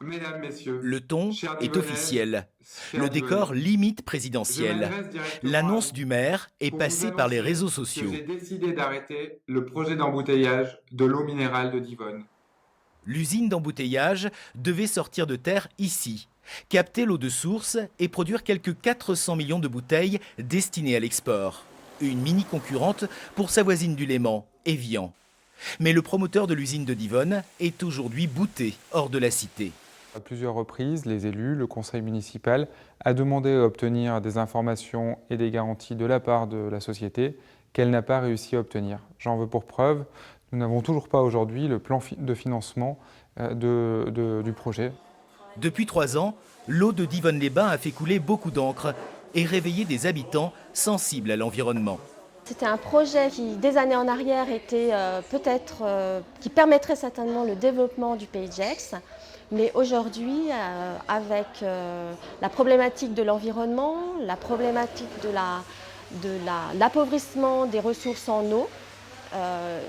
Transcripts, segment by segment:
Mesdames, Messieurs, Le ton chers est Divonnaises, officiel. chers Le décor Divonnais, limite je présidentiel. m'adresse directement à L'annonce vous du maire est pour vous passée par les réseaux annoncer que sociaux. j'ai décidé d'arrêter le projet d'embouteillage de l'eau minérale de Divonne. L'usine d'embouteillage devait sortir de terre ici, capter l'eau de source et produire quelques 400 millions de bouteilles destinées à l'export. Une mini-concurrente pour sa voisine du Léman, Evian. Mais le promoteur de l'usine de Divonne est aujourd'hui bouté hors de la cité. À plusieurs reprises, les élus, le conseil municipal, a demandé à obtenir des informations et des garanties de la part de la société qu'elle n'a pas réussi à obtenir. J'en veux pour preuve, nous n'avons toujours pas aujourd'hui le plan de financement du projet. Depuis 3 ans, l'eau de Divonne-les-Bains a fait couler beaucoup d'encre et réveillé des habitants sensibles à l'environnement. C'était un projet qui, des années en arrière, était qui permettrait certainement le développement du pays de Gex. Mais aujourd'hui, avec la problématique de l'environnement, la problématique de l'appauvrissement des ressources en eau,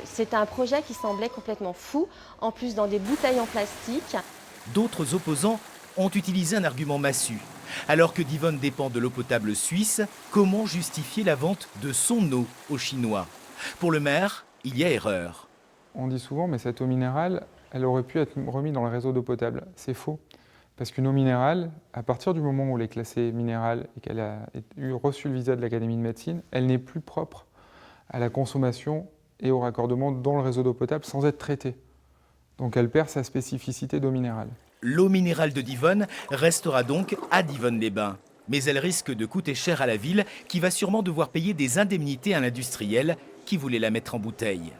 c'est un projet qui semblait complètement fou, en plus dans des bouteilles en plastique. D'autres opposants ont utilisé un argument massu. Alors que Divonne dépend de l'eau potable suisse, comment justifier la vente de son eau aux Chinois? Pour le maire, il y a erreur. On dit souvent, mais cette eau minérale, elle aurait pu être remise dans le réseau d'eau potable. C'est faux. Parce qu'une eau minérale, à partir du moment où elle est classée minérale et qu'elle a reçu le visa de l'Académie de médecine, elle n'est plus propre à la consommation et au raccordement dans le réseau d'eau potable sans être traitée. Donc elle perd sa spécificité d'eau minérale. L'eau minérale de Divonne restera donc à Divonne-les-Bains. Mais elle risque de coûter cher à la ville qui va sûrement devoir payer des indemnités à l'industriel qui voulait la mettre en bouteille.